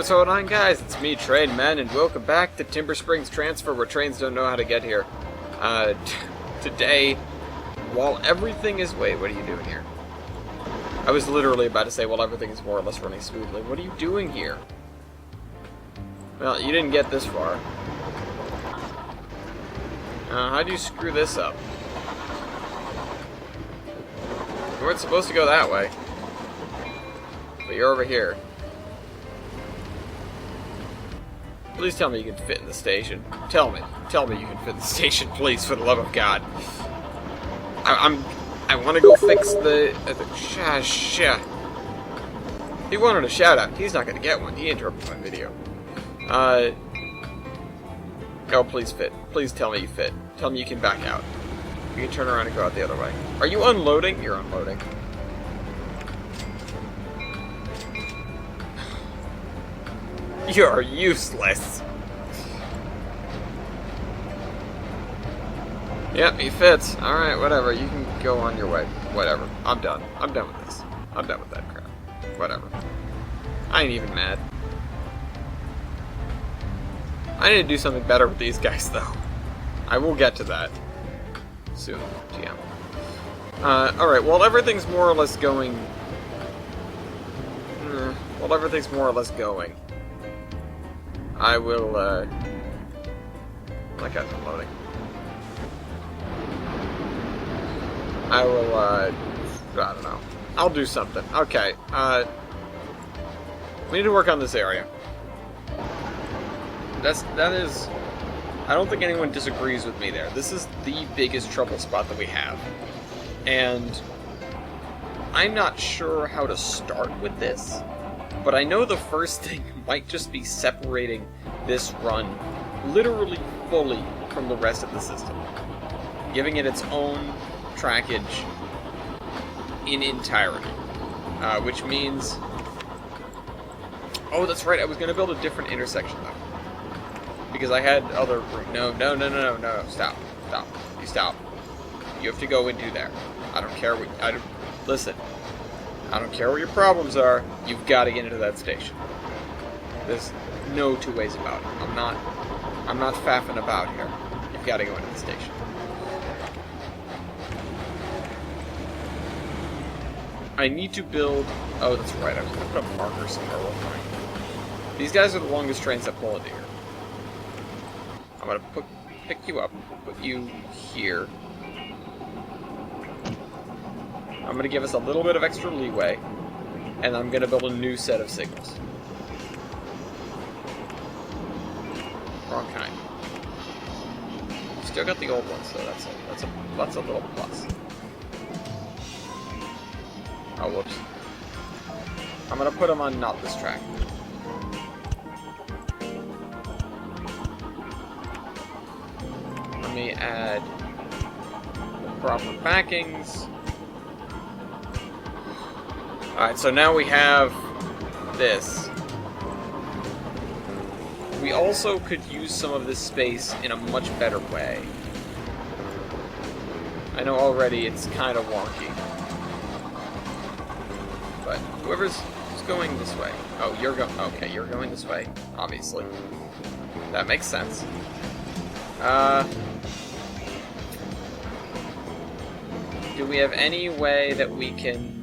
What's going on, guys? It's me, Trainman, and welcome back to Timber Springs Transfer, where trains don't know how to get here. Today, while everything is... Wait, what are you doing here? I was literally about to say, while everything is more or less running smoothly. What are you doing here? Well, you didn't get this far. How do you screw this up? You weren't supposed to go that way. But you're over here. Please tell me you can fit in the station. Tell me you can fit in the station, please, for the love of God. I want to go fix the He wanted a shout out. He's not going to get one. He interrupted my video. Oh, please fit. Please tell me you fit. Tell me you can back out. You can turn around and go out the other way. Are you unloading? You're unloading. You're useless. Yep, he fits. Alright, whatever. You can go on your way. Whatever. I'm done. I'm done with this. I'm done with that crap. Whatever. I ain't even mad. I need to do something better with these guys, though. I will get to that soon, TM. Alright, well, everything's more or less going... Well, everything's more or less going. I will, that guy's unloading. I will, I don't know. I'll do something. Okay, we need to work on this area. That is... I don't think anyone disagrees with me there. This is the biggest trouble spot that we have. And I'm not sure how to start with this. But I know the first thing might just be separating this run literally fully from the rest of the system. Giving it its own trackage in entirety. Which means... Oh, that's right, I was going to build a different intersection, though. Because I had other... No, stop. You stop. You have to go and do there. I don't care what... Listen. I don't care what your problems are, you've got to get into that station. There's no two ways about it. I'm not faffing about here. You've got to go into the station. I need to build... Oh, that's right, I was going to put a marker somewhere real quick. These guys are the longest trains that pull into here. I'm going to pick you up, put you here. I'm going to give us a little bit of extra leeway, and I'm going to build a new set of signals. Wrong kind. Still got the old ones, so that's a little plus. Oh, whoops. I'm going to put them on not this track. Let me add the proper backings. Alright, so now we have this. We also could use some of this space in a much better way. I know already it's kind of wonky. But who's going this way? Oh, you're going this way, obviously. That makes sense. Do we have any way that we can...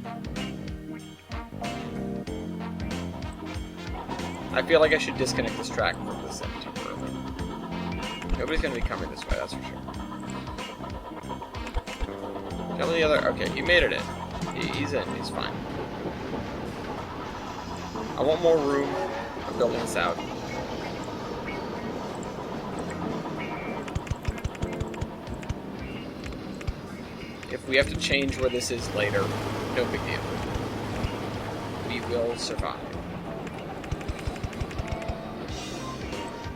I feel like I should disconnect this track from this end temporarily. Nobody's going to be coming this way, that's for sure. Tell me the other... Okay, he made it in. He's in, he's fine. I want more room. I'm building this out. If we have to change where this is later, no big deal. We will survive.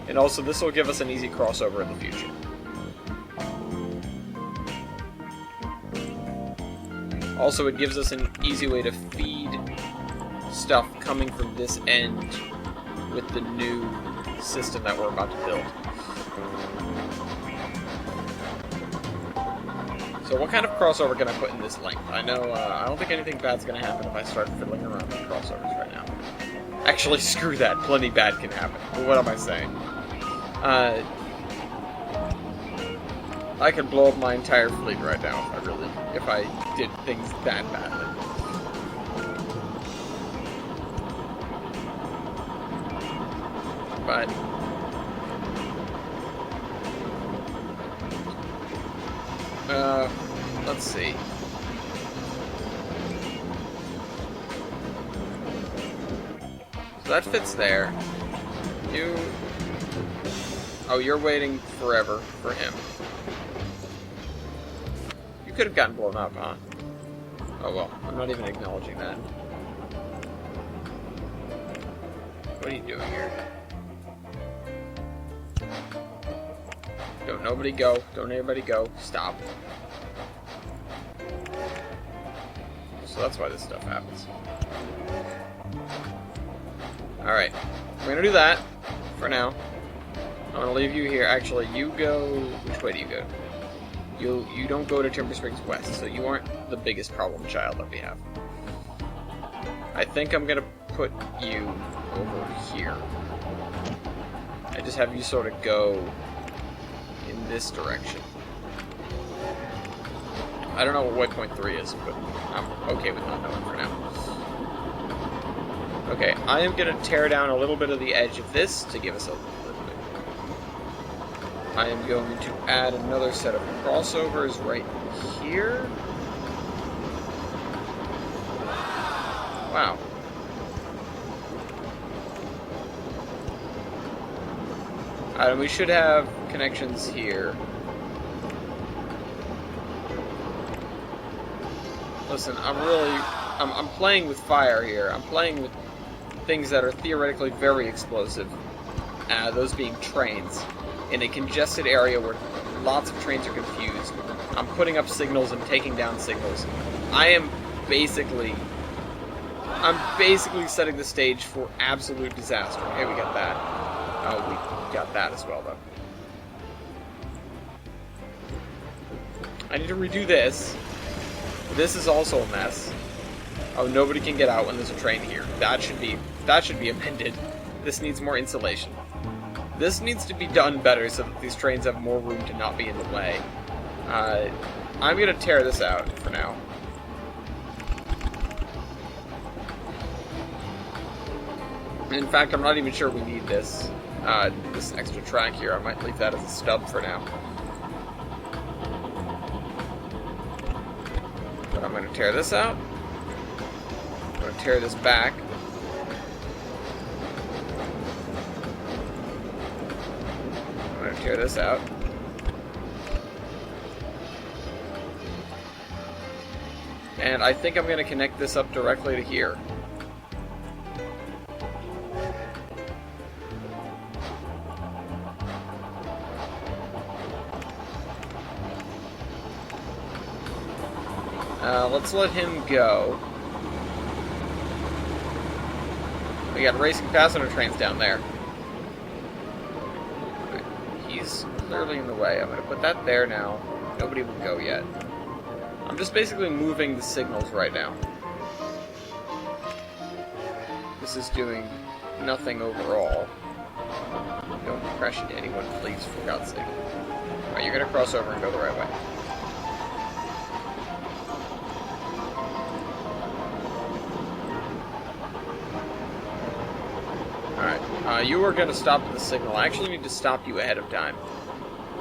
And also, this will give us an easy crossover in the future. Also, it gives us an easy way to feed stuff coming from this end with the new system that we're about to build. So what kind of crossover can I put in this length? I know, I don't think anything bad's going to happen if I start fiddling around with crossovers right now. Actually, screw that. Plenty bad can happen. But what am I saying? I could blow up my entire fleet right now if I did things that badly. But let's see. So that fits there. Oh, you're waiting forever for him. You could have gotten blown up, huh? Oh well, I'm not even acknowledging that. What are you doing here? Don't nobody go. Don't anybody go. Stop. So that's why this stuff happens. Alright. We're gonna do that for now. I'm gonna leave you here. Actually, you go... Which way do you go? You don't go to Timber Springs West, so you aren't the biggest problem child that we have. I think I'm gonna put you over here. I just have you sort of go in this direction. I don't know what waypoint 3 is, but I'm okay with not knowing for now. Okay, I am going to tear down a little bit of the edge of this to give us a little bit. I am going to add another set of crossovers right here. Wow. We should have connections here. Listen, I'm playing with fire here. I'm playing with things that are theoretically very explosive. Those being trains. In a congested area where lots of trains are confused. I'm putting up signals and taking down signals. I'm basically setting the stage for absolute disaster. Okay, we got that. We got that as well, though. I need to redo this. This is also a mess. Oh, nobody can get out when there's a train here. That should be amended. This needs more insulation. This needs to be done better so that these trains have more room to not be in the way. I'm gonna tear this out for now. In fact, I'm not even sure we need this extra track here. I might leave that as a stub for now. But I'm going to tear this out. I'm going to tear this back. I'm going to tear this out. And I think I'm going to connect this up directly to here. Let's let him go. We got racing passenger trains down there. He's clearly in the way. I'm going to put that there now. Nobody will go yet. I'm just basically moving the signals right now. This is doing nothing overall. Don't crash into anyone, please, for God's sake. Alright, you're going to cross over and go the right way. Alright, you are going to stop at the signal. I actually need to stop you ahead of time.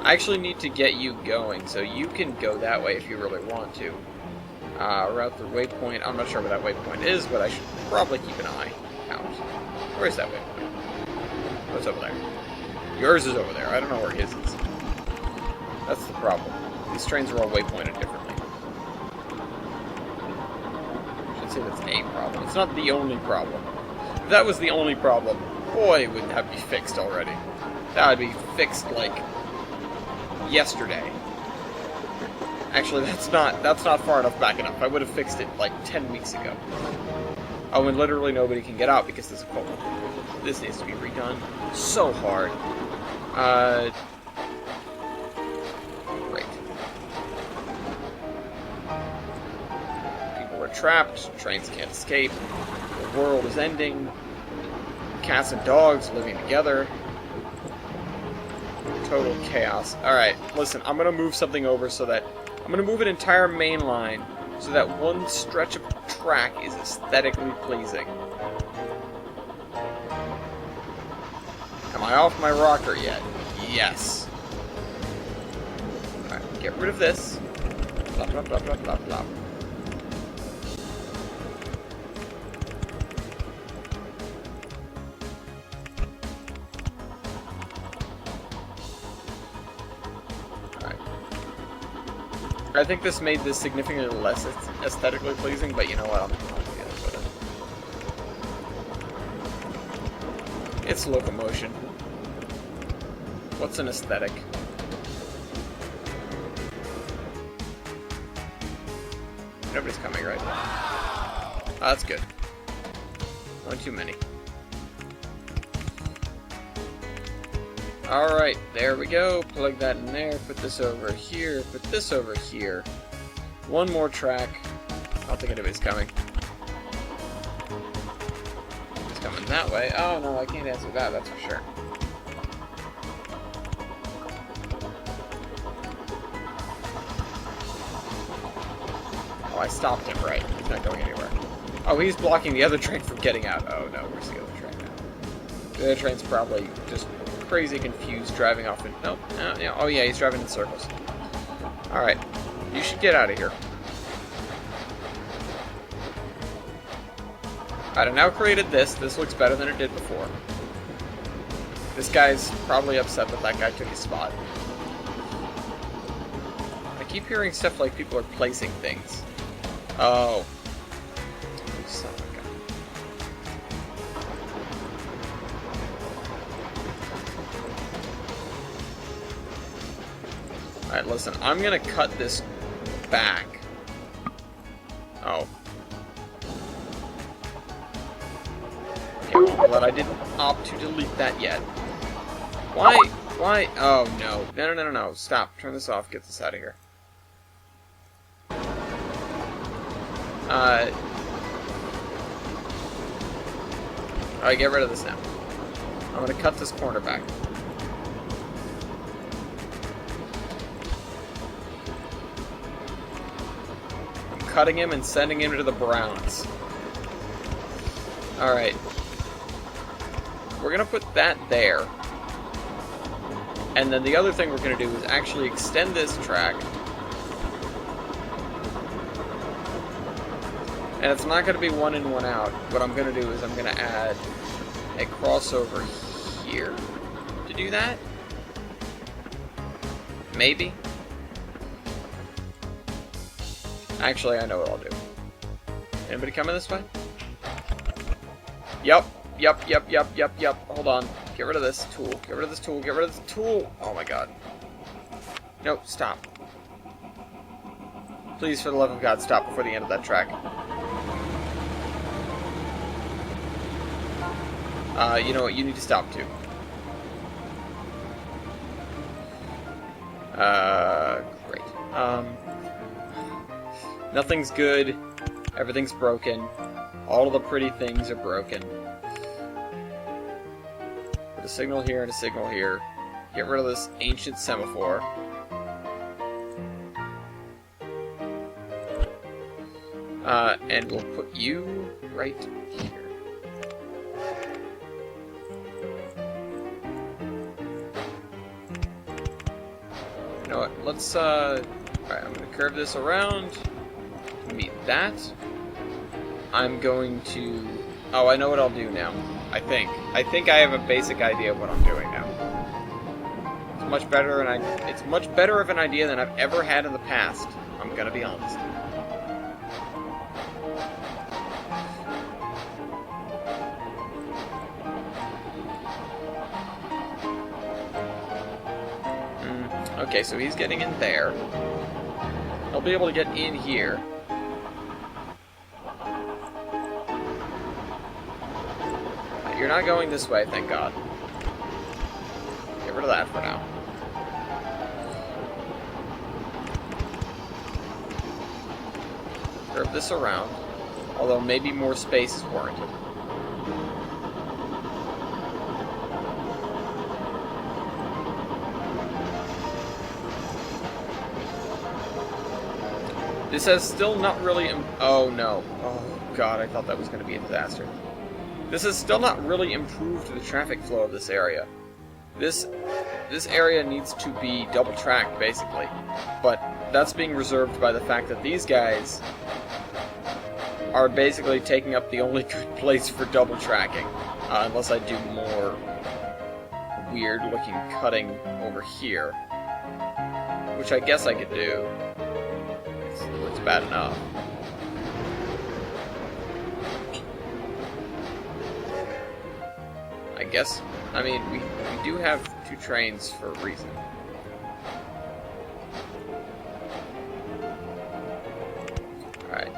I actually need to get you going, so you can go that way if you really want to. Route through waypoint. I'm not sure where that waypoint is, but I should probably keep an eye out. Where is that waypoint? What's over there? Yours is over there. I don't know where his is. That's the problem. These trains are all waypointed differently. I should say that's a problem. It's not the only problem. If that was the only problem, boy, would that be fixed already. That would be fixed, like, yesterday. Actually, that's not far enough back enough. I would have fixed it, like, 10 weeks ago. Oh, and literally nobody can get out because there's a cold. This needs to be redone so hard. Great. People are trapped. Trains can't escape. The world is ending. cats and dogs living together. Total chaos. Alright, listen, I'm gonna move something over so that... I'm gonna move an entire main line so that one stretch of track is aesthetically pleasing. Am I off my rocker yet? Yes. Alright, get rid of this. Blah, blah, blah, blah, blah, blah. I think this made this significantly less aesthetically pleasing, but you know what? I'm dealing with it. It's Locomotion. What's an aesthetic? Nobody's coming, right? Oh, that's good. One too many. Alright, there we go. Plug that in there. Put this over here. Put this over here. One more track. I don't think anybody's coming. It's coming that way. Oh no, I can't answer that, that's for sure. Oh, I stopped him, right. He's not going anywhere. Oh, he's blocking the other train from getting out. Oh no, where's the other train now? The other train's probably just crazy confused driving off in... Nope. No, oh yeah, he's driving in circles. Alright. You should get out of here. Alright, I now created this. This looks better than it did before. This guy's probably upset that that guy took his spot. I keep hearing stuff like people are placing things. Oh. Son of a gun. Alright, listen, I'm gonna cut this back. Oh. Yeah, but I didn't opt to delete that yet. Why? Why? Oh, no. No. Stop. Turn this off. Get this out of here. Alright, get rid of this now. I'm gonna cut this corner back. Cutting him and sending him to the Browns. Alright. We're gonna put that there. And then the other thing we're gonna do is actually extend this track. And it's not gonna be one in, one out. What I'm gonna do is I'm gonna add a crossover here to do that. Maybe. Actually, I know what I'll do. Anybody coming this way? Yep. Hold on. Get rid of this tool. Get rid of this tool. Get rid of this tool. Oh my god. No, stop. Please, for the love of God, stop before the end of that track. You know what? You need to stop too. Great. Nothing's good. Everything's broken. All of the pretty things are broken. Put a signal here and a signal here. Get rid of this ancient semaphore. And we'll put you right here. You know what? Let's, alright, I'm gonna curve this around. Meet that. I'm going to... Oh, I know what I'll do now. I think I have a basic idea of what I'm doing now. It's much better, and it's much better of an idea than I've ever had in the past. I'm gonna be honest. Okay, so he's getting in there. He'll be able to get in here. You're not going this way, thank God. Get rid of that for now. Curve this around, although maybe more space is warranted. This has still not really... Oh, no. Oh, God, I thought that was going to be a disaster. This has still not really improved the traffic flow of this area. This area needs to be double-tracked, basically. But that's being reserved by the fact that these guys are basically taking up the only good place for double-tracking. Unless I do more weird-looking cutting over here. Which I guess I could do. It's bad enough. I guess, I mean, we do have 2 trains for a reason. Alright.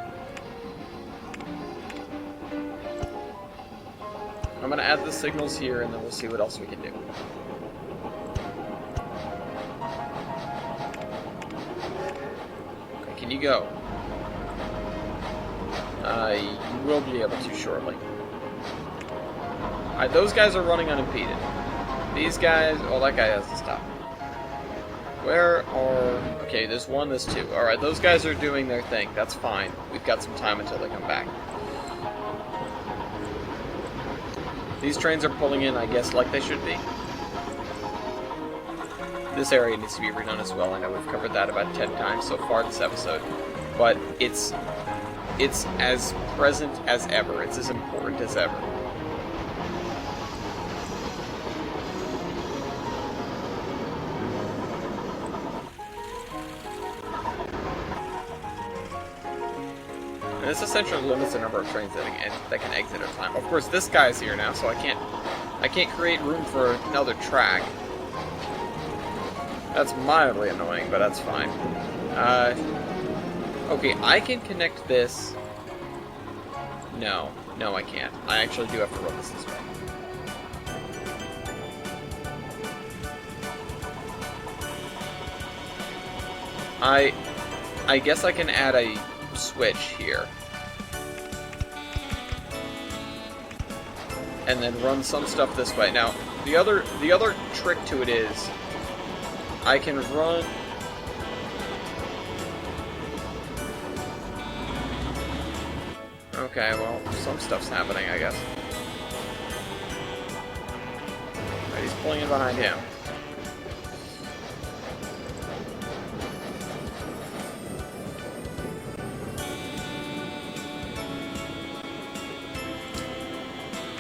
I'm gonna add the signals here, and then we'll see what else we can do. Okay, can you go? You will be able to shortly. Alright, those guys are running unimpeded. These guys... Oh, that guy has to stop. Where are... Okay, there's 1, there's 2. Alright, those guys are doing their thing. That's fine. We've got some time until they come back. These trains are pulling in, I guess, like they should be. This area needs to be redone as well. I know we've covered that about 10 times so far this episode. But it's as present as ever. It's as important as ever. And this essentially limits the number of trains that can exit at a time. Of course, this guy's here now, so I can't create room for another track. That's mildly annoying, but that's fine. Okay, I can connect this. No, I can't. I actually do have to run this way. I guess I can add a switch here. And then run some stuff this way. Now, the other trick to it is I can run... Okay, well, some stuff's happening, I guess. Right, he's pulling in behind him.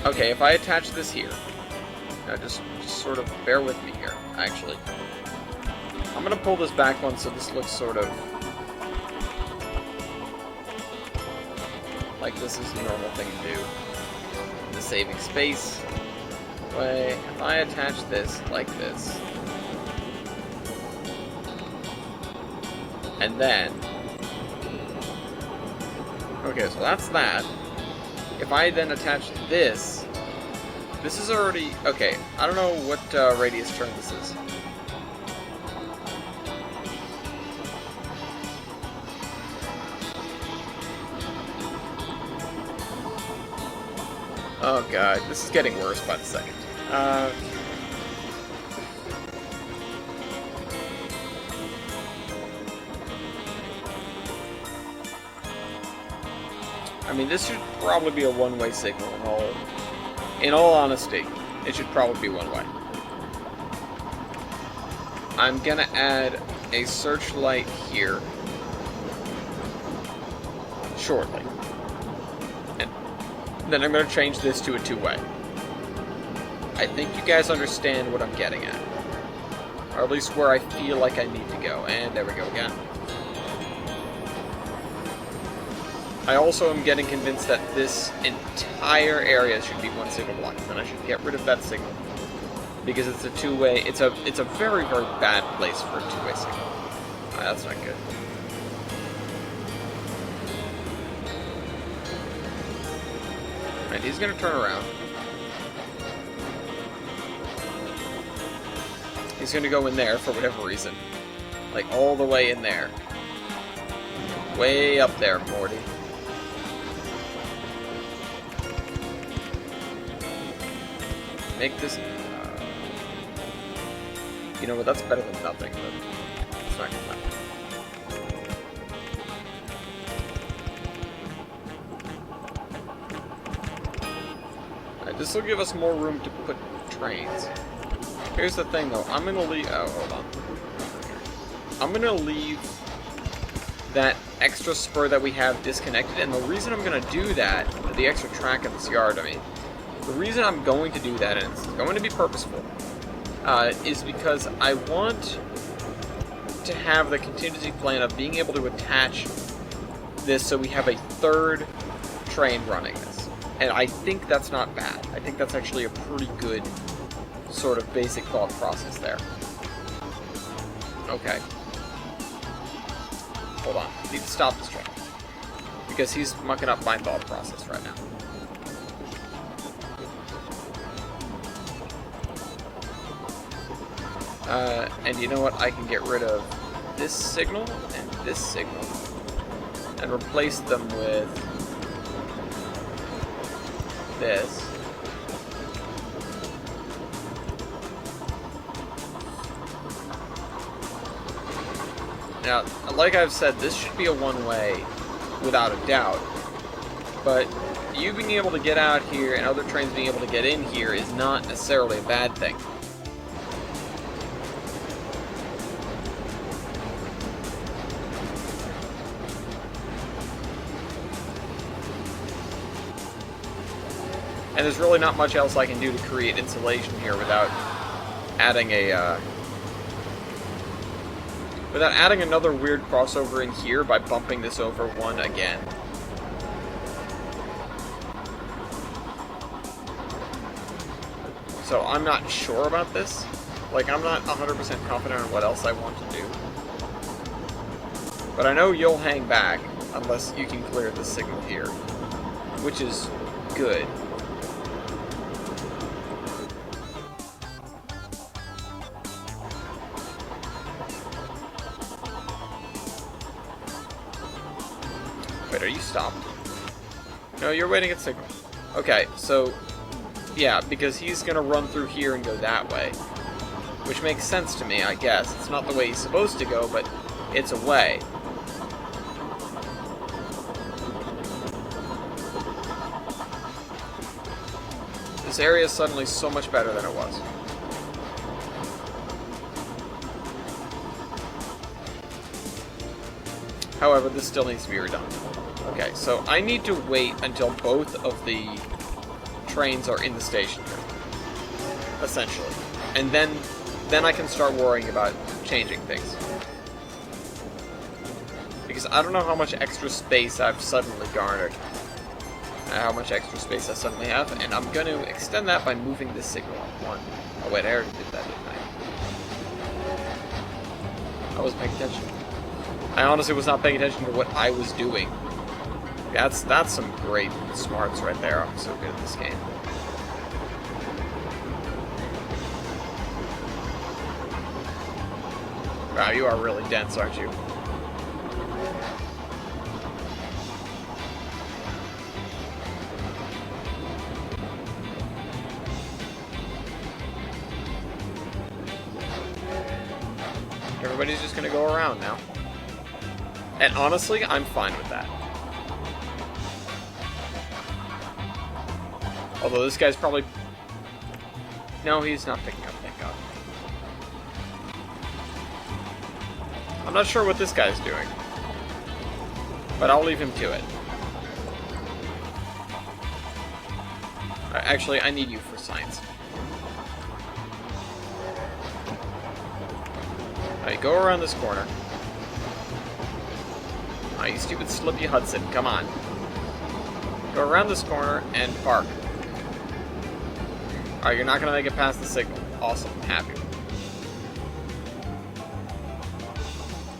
Okay, if I attach this here, now just sort of bear with me here, actually. I'm gonna pull this back one so this looks sort of like this is the normal thing to do. The saving space way. If I attach this like this, and then, okay, so that's that. If I then attach this, this is already, okay, I don't know what radius turn this is. Oh god, this is getting worse by the second. I mean, this should probably be a one-way signal in all honesty. It should probably be one-way. I'm gonna add a searchlight here shortly. And then I'm gonna change this to a two-way. I think you guys understand what I'm getting at. Or at least where I feel like I need to go. And there we go again. I also am getting convinced that this entire area should be one signal block, and I should get rid of that signal. Because it's a two-way, it's a very, very bad place for a two-way signal. That's not good. Alright, he's gonna turn around. He's gonna go in there for whatever reason. Like, all the way in there. Way up there, Morty. Make this... you know what, that's better than nothing, but it's not gonna happen. This will give us more room to put trains. Here's the thing, though. I'm gonna leave... Oh, hold on. I'm gonna leave that extra spur that we have disconnected, and the reason I'm gonna do that, the extra track in this yard, I mean, the reason I'm going to do that, and it's going to be purposeful, is because I want to have the contingency plan of being able to attach this so we have a third train running this. And I think that's not bad. I think that's actually a pretty good sort of basic thought process there. Okay. Hold on. I need to stop this train. Because he's mucking up my thought process right now. And you know what? I can get rid of this signal and this signal and replace them with this. Now, like I've said, this should be a one-way without a doubt, but you being able to get out here and other trains being able to get in here is not necessarily a bad thing. And there's really not much else I can do to create insulation here without adding another weird crossover in here by bumping this over one again. So I'm not sure about this. Like, I'm not 100% confident on what else I want to do. But I know you'll hang back unless you can clear the signal here, which is good. Wait, are you stopped? No, you're waiting at signal. Okay, so, yeah, because he's gonna run through here and go that way. Which makes sense to me, I guess. It's not the way he's supposed to go, but it's a way. This area is suddenly so much better than it was. However, this still needs to be redone. Okay, so I need to wait until both of the trains are in the station here, essentially. And then I can start worrying about changing things. Because I don't know how much extra space I've suddenly garnered. How much extra space I suddenly have, and I'm going to extend that by moving this signal on one. Oh wait, I already did that, didn't I? I wasn't paying attention. I honestly was not paying attention to what I was doing. That's some great smarts right there. I'm so good at this game. Wow, you are really dense, aren't you? Everybody's just gonna go around now. And honestly, I'm fine with that. Although this guy's probably... No, he's not picking up, thank God. I'm not sure what this guy's doing. But I'll leave him to it. Actually, I need you for science. Alright, go around this corner. Oh, you stupid Slippy Hudson, come on. Go around this corner and park. Alright, you're not gonna make it past the signal. Awesome, happy.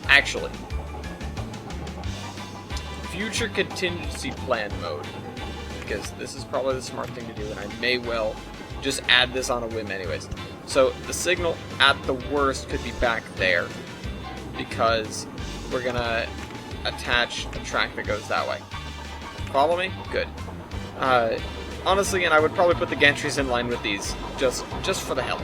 Actually, future contingency plan mode. Because this is probably the smart thing to do, and I may well just add this on a whim anyways. So, the signal, at the worst, could be back there. Because we're gonna attach a track that goes that way. Follow me? Good. Honestly, and I would probably put the gantries in line with these, just for the hell.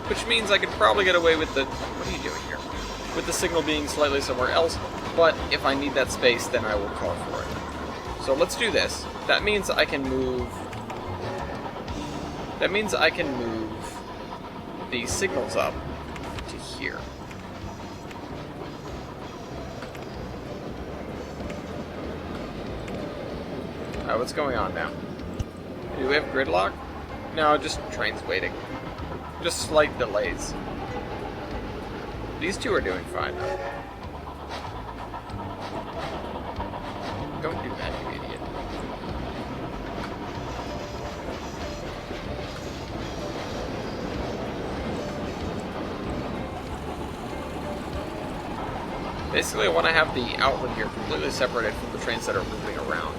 Which means I could probably get away with the... What are you doing here? With the signal being slightly somewhere else, but if I need that space, then I will call for it. So let's do this. That means I can move... That means I can move the signals up to here. Alright, what's going on now? Do we have gridlock? No, just trains waiting. Just slight delays. These two are doing fine, though. Don't do that, you idiot. Basically, I want to have the outlet here completely separated from the trains that are moving around.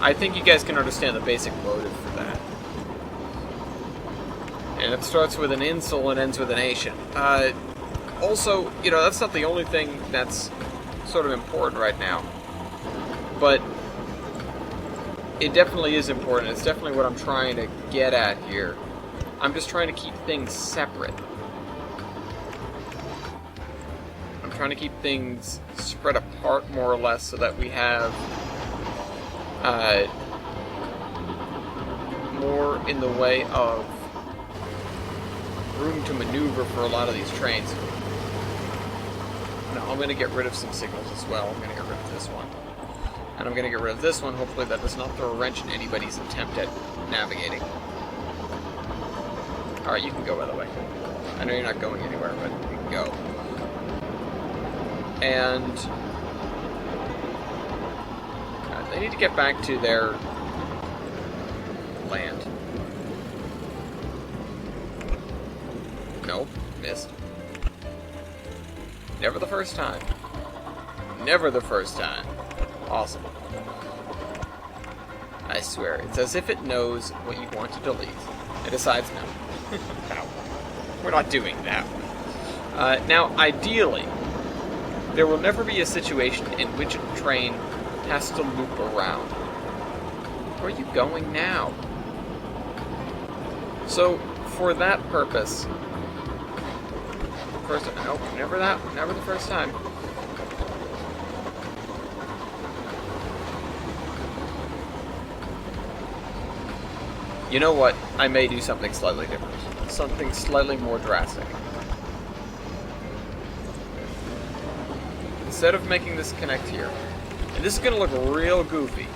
I think you guys can understand the basic motive for that. And it starts with an insult and ends with a nation. Also, you know, that's not the only thing that's sort of important right now. But it definitely is important. It's definitely what I'm trying to get at here. I'm just trying to keep things separate. I'm trying to keep things spread apart more or less so that we have more in the way of room to maneuver for a lot of these trains. Now, I'm going to get rid of some signals as well. I'm going to get rid of this one. And I'm going to get rid of this one. Hopefully that does not throw a wrench in anybody's attempt at navigating. Alright, you can go, by the way. I know you're not going anywhere, but you can go. And they need to get back to their land. Nope, missed. Never the first time. Never the first time. Awesome. I swear, it's as if it knows what you want to delete. It decides no. No. We're not doing that. Now, ideally, there will never be a situation in which a train has to loop around. Where are you going now? So, for that purpose... Nope, never the first time. You know what? I may do something slightly different. Something slightly more drastic. Instead of making this connect here, and this is going to look real goofy,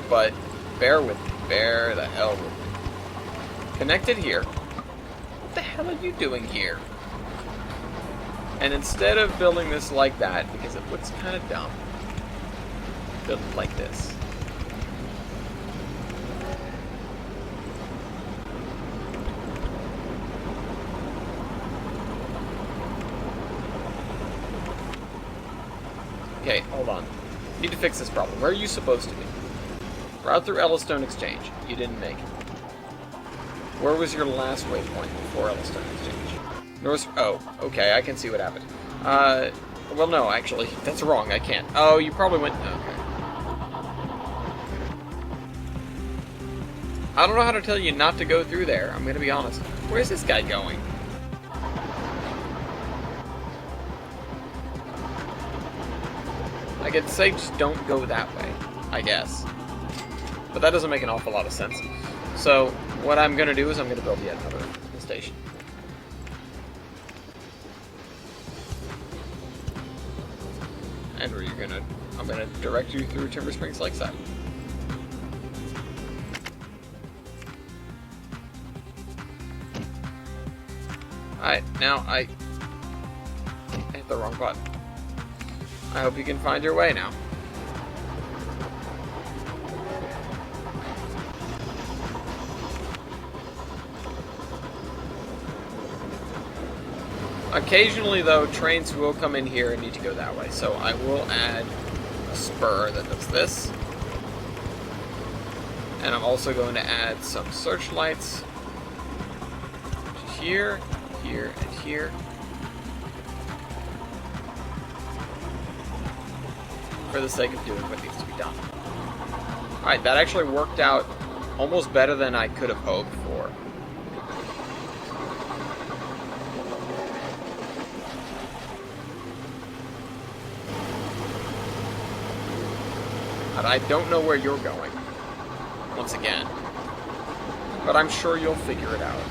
but bear with me. Bear the hell with me. Connect it here. What the hell are you doing here? And instead of building this like that, because it looks kind of dumb, build it like this. Okay, hold on. Need to fix this problem. Where are you supposed to be? Route through Yellowstone Exchange. You didn't make it. Where was your last waypoint before Yellowstone Exchange? North... Oh, okay, I can see what happened. Well, no, actually, that's wrong. I can't. Oh, you probably went... Okay. I don't know how to tell you not to go through there. I'm gonna be honest. Where's this guy going? I could say just don't go that way, I guess. But that doesn't make an awful lot of sense. So, what I'm gonna do is I'm gonna build yet another station. And where you're gonna... I'm gonna direct you through Timber Springs Lakeside. Alright, now I hit the wrong button. I hope you can find your way now. Occasionally, though, trains will come in here and need to go that way, so I will add a spur that does this. And I'm also going to add some searchlights here, here, and here. For the sake of doing what needs to be done. Alright, that actually worked out almost better than I could have hoped for. And I don't know where you're going, once again. But I'm sure you'll figure it out.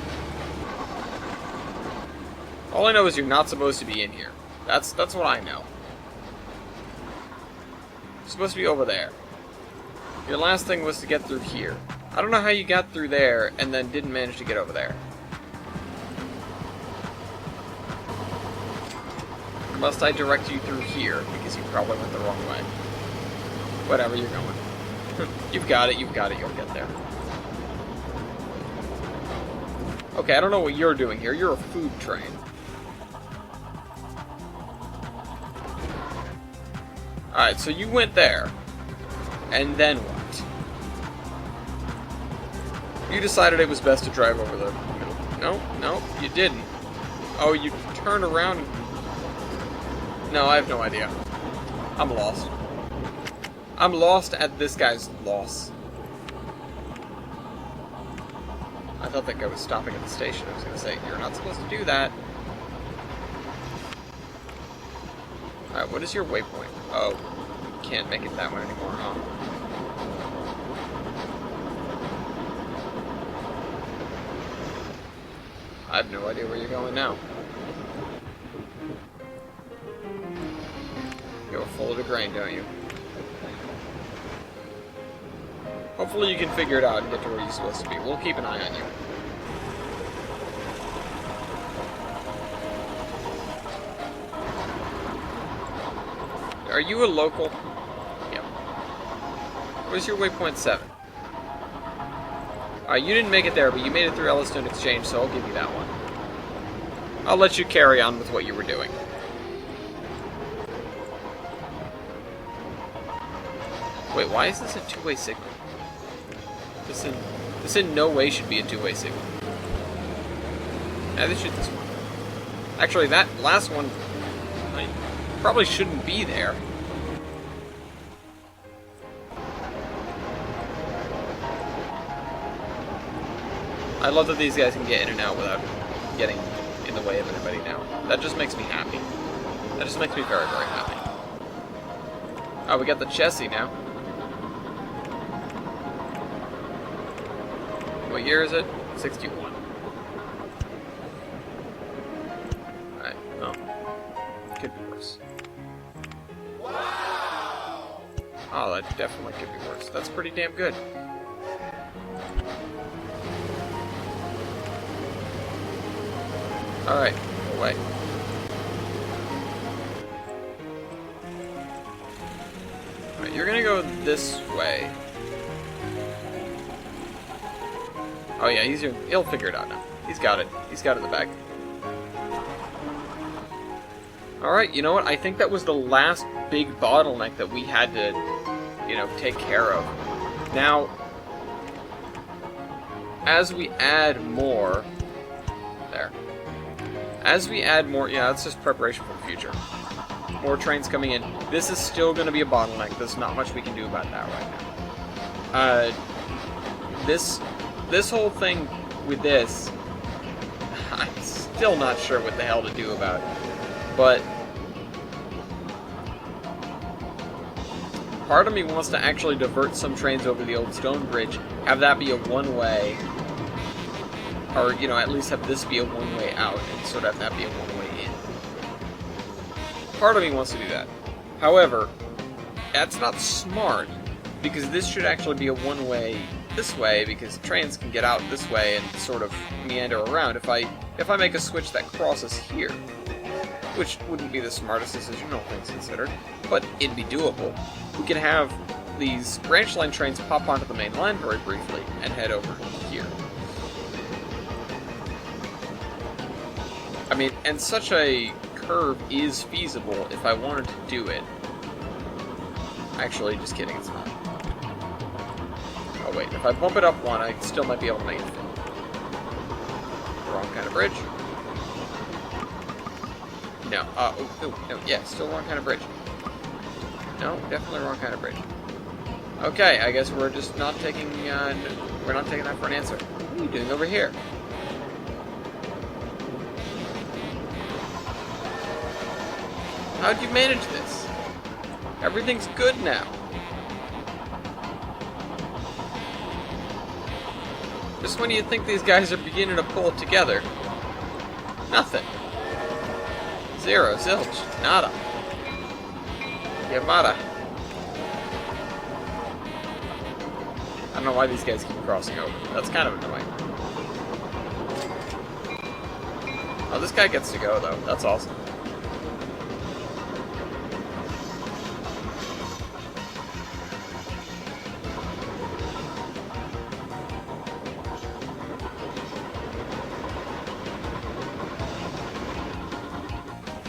All I know is you're not supposed to be in here. That's what I know. You're supposed to be over there. Your last thing was to get through here. I don't know how you got through there and then didn't manage to get over there. Or must I direct you through here because you probably went the wrong way? Whatever, you're going. You've got it, you'll get there. Okay, I don't know what you're doing here. You're a food train. Alright, so you went there. And then what? You decided it was best to drive over the middle. No, you didn't. Oh, you turned around. No, I have no idea. I'm lost. I'm lost at this guy's loss. I thought that guy was stopping at the station. I was going to say, you're not supposed to do that. Alright, what is your waypoint? Oh, you can't make it that way anymore, huh? I have no idea where you're going now. You go full of the grain, don't you? Hopefully you can figure it out and get to where you're supposed to be. We'll keep an eye on you. Are you a local? Yep. Where's your waypoint 7? You didn't make it there, but you made it through Ellistone Exchange, so I'll give you that one. I'll let you carry on with what you were doing. Wait, why is this a two-way signal? This in no way should be a two-way signal. This should this one. Actually, that last one probably shouldn't be there. I love that these guys can get in and out without getting in the way of anybody now. That just makes me happy. That just makes me very, very happy. Oh, we got the chassis now. What year is it? 61. Alright, oh. Could be worse. Wow! Oh, that definitely could be worse. That's pretty damn good. Alright, away. Alright, you're gonna go this way. Oh yeah, he'll figure it out now. He's got it. He's got it in the bag. Alright, you know what? I think that was the last big bottleneck that we had to, take care of. Now, as we add more... There. As we add more... Yeah, that's just preparation for the future. More trains coming in. This is still going to be a bottleneck. There's not much we can do about that right now. This whole thing with this, I'm still not sure what the hell to do about it. But part of me wants to actually divert some trains over the old stone bridge, have that be a one-way, or, at least have this be a one-way out, and sort of have that be a one-way in. Part of me wants to do that. However, that's not smart, because this should actually be a one-way this way, because trains can get out this way and sort of meander around. If I make a switch that crosses here, which wouldn't be the smartest decision, all things considered, but it'd be doable, we could have these branch line trains pop onto the main line very briefly and head over here. I mean, and such a curve is feasible if I wanted to do it. Actually, just kidding, it's not. Oh wait, if I bump it up one, I still might be able to make it fit. Wrong kind of bridge. No, no, yeah, still wrong kind of bridge. No, definitely wrong kind of bridge. Okay, I guess we're just not taking, we're not taking that for an answer. What are you doing over here? How'd you manage this? Everything's good now. Just when you think these guys are beginning to pull it together. Nothing. Zero, zilch, nada. Yamada. I don't know why these guys keep crossing over. That's kind of annoying. Oh, this guy gets to go, though. That's awesome.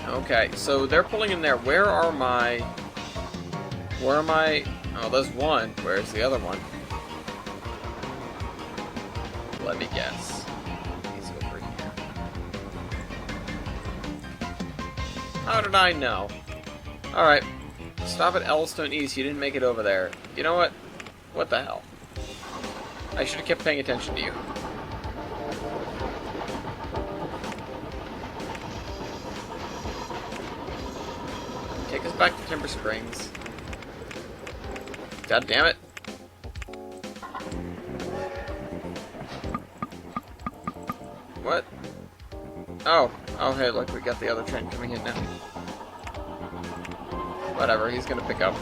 Okay, so they're pulling in there. Where am I? Oh, there's one. Where's the other one? Let me guess. He's over here. How did I know? Alright. Stop at Ellstone East. You didn't make it over there. You know what? What the hell? I should have kept paying attention to you. Take us back to Timber Springs. God damn it. What? Oh, hey, look, we got the other train coming in now. Whatever, he's gonna pick up.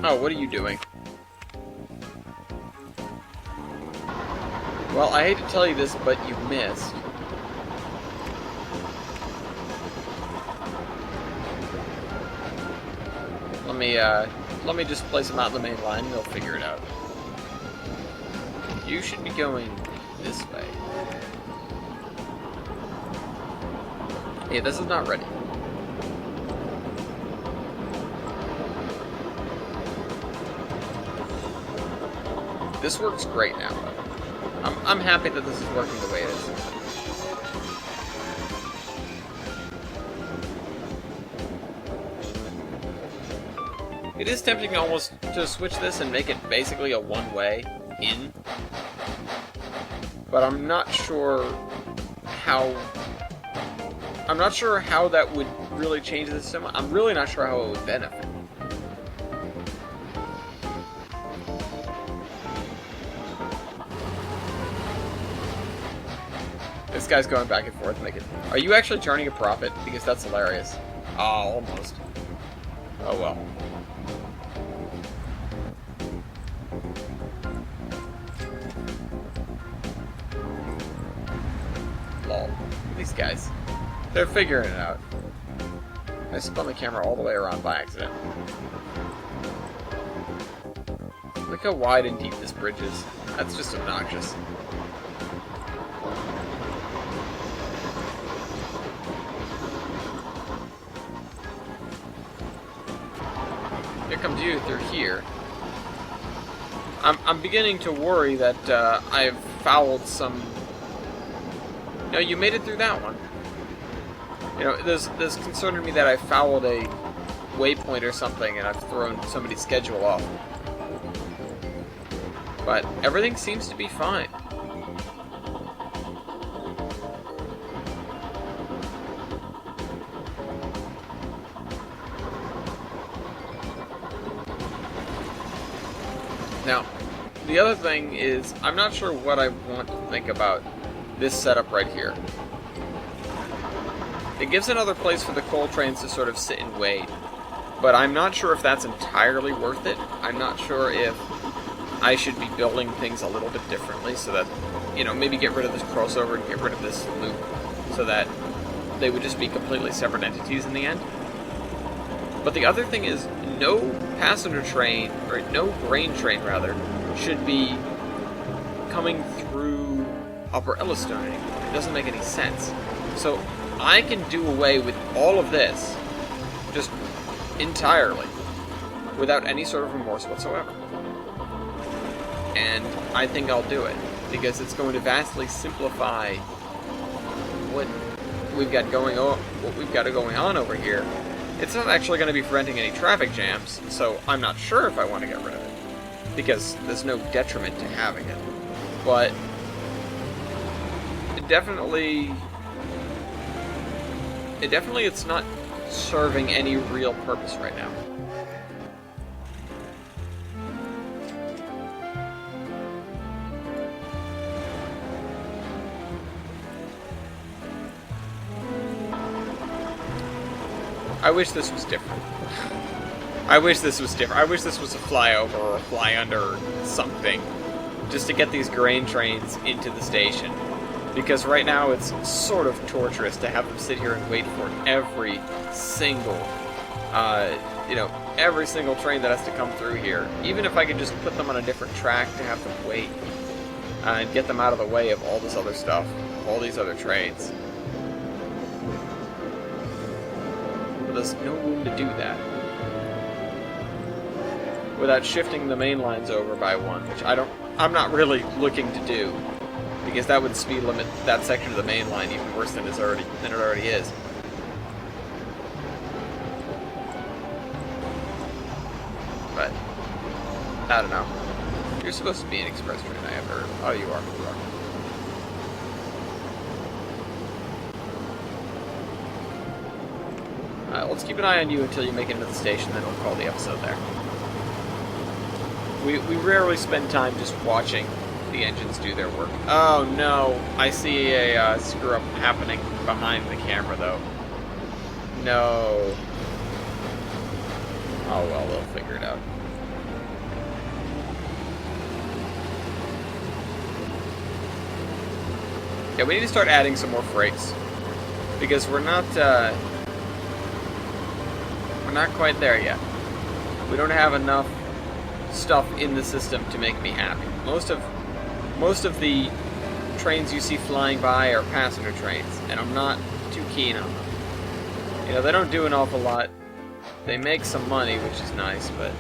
Oh, what are you doing? Well, I hate to tell you this, but you missed. Let me just place him out in the main line, and they'll figure it out. You should be going this way. Yeah, this is not ready. This works great now, though. I'm happy that this is working the way it is. It is tempting almost to switch this and make it basically a one-way in. But I'm not sure how that would really change the system. I'm really not sure how it would benefit. This guy's going back and forth making... Are you actually turning a profit? Because that's hilarious. Oh, almost. Oh well. Lol. These guys. They're figuring it out. I spun the camera all the way around by accident. Look how wide and deep this bridge is. That's just obnoxious. Here comes you through here. I'm beginning to worry that I've fouled some... No, you made it through that one. You know, there's concern in me that I fouled a waypoint or something and I've thrown somebody's schedule off. But everything seems to be fine. Now, the other thing is, I'm not sure what I want to think about this setup right here. It gives another place for the coal trains to sort of sit and wait, but I'm not sure if that's entirely worth it. I'm not sure if I should be building things a little bit differently so that, you know, maybe get rid of this crossover and get rid of this loop so that they would just be completely separate entities in the end. But the other thing is, no passenger train, or no grain train rather, should be coming through Upper Ellstone anymore. It doesn't make any sense. So I can do away with all of this, just entirely, without any sort of remorse whatsoever. And I think I'll do it, because it's going to vastly simplify what we've got going on over here. It's not actually going to be preventing any traffic jams, so I'm not sure if I want to get rid of it, because there's no detriment to having it. But it definitely it's not serving any real purpose right now. I wish this was different. I wish this was different. I wish this was a flyover or a fly under or something, just to get these grain trains into the station. Because right now it's sort of torturous to have them sit here and wait for every single, every single train that has to come through here. Even if I could just put them on a different track to have them wait and get them out of the way of all this other stuff, all these other trains. But there's no room to do that without shifting the main lines over by one, which I'm not really looking to do, because that would speed limit that section of the main line even worse than it already is. But I don't know. You're supposed to be an express train, I have heard. Oh, you are. Let's keep an eye on you until you make it into the station, then we'll call the episode there. We rarely spend time just watching the engines do their work. Oh no, I see a screw-up happening behind the camera, though. No. Oh well, they'll figure it out. Yeah, we need to start adding some more freights, because we're not quite there yet. We don't have enough stuff in the system to make me happy. Most of the trains you see flying by are passenger trains, and I'm not too keen on them. You know, they don't do an awful lot. They make some money, which is nice, but...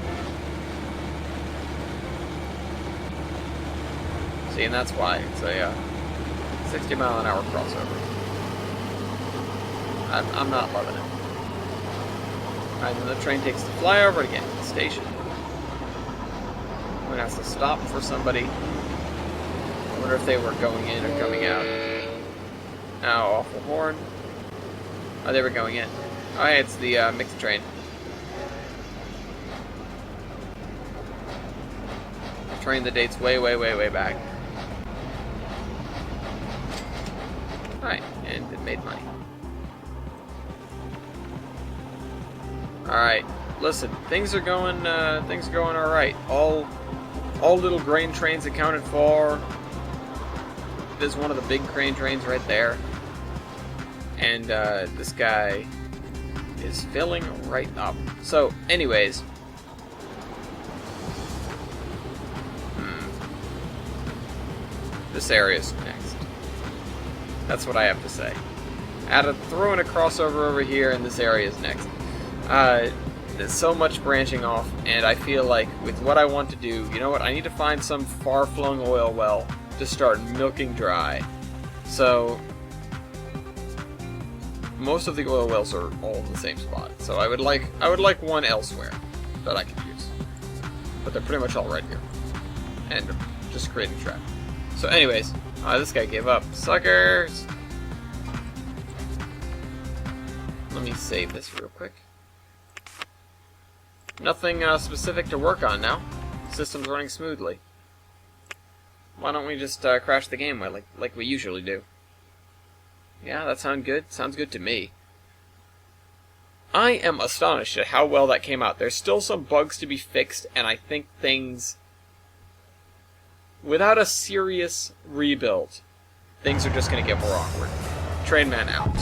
See, and that's why it's a 60-mile-an-hour crossover. I'm not loving it. Alright, then the train takes the flyover to get to the station. I'm gonna have to stop for somebody. I wonder if they were going in or coming out. Oh, awful horn. Oh, they were going in. Oh, hey, it's the mixed train. A train that dates way, way, way, way back. Alright, and it made money. Alright, listen, things are going alright. All little grain trains accounted for. There's one of the big grain trains right there. And this guy is filling right up. So, anyways. This area's next. That's what I have to say. Throw in a crossover over here, and this area is next. There's so much branching off, and I feel like with what I want to do, you know what, I need to find some far-flung oil well to start milking dry. So, most of the oil wells are all in the same spot. So I would like one elsewhere that I could use. But they're pretty much all right here. And just creating traffic. So anyways, this guy gave up. Suckers! Let me save this real quick. Nothing specific to work on now. System's running smoothly. Why don't we just crash the game like we usually do? Yeah, that sounds good. Sounds good to me. I am astonished at how well that came out. There's still some bugs to be fixed, and I think things... Without a serious rebuild, things are just going to get more awkward. Trainman out.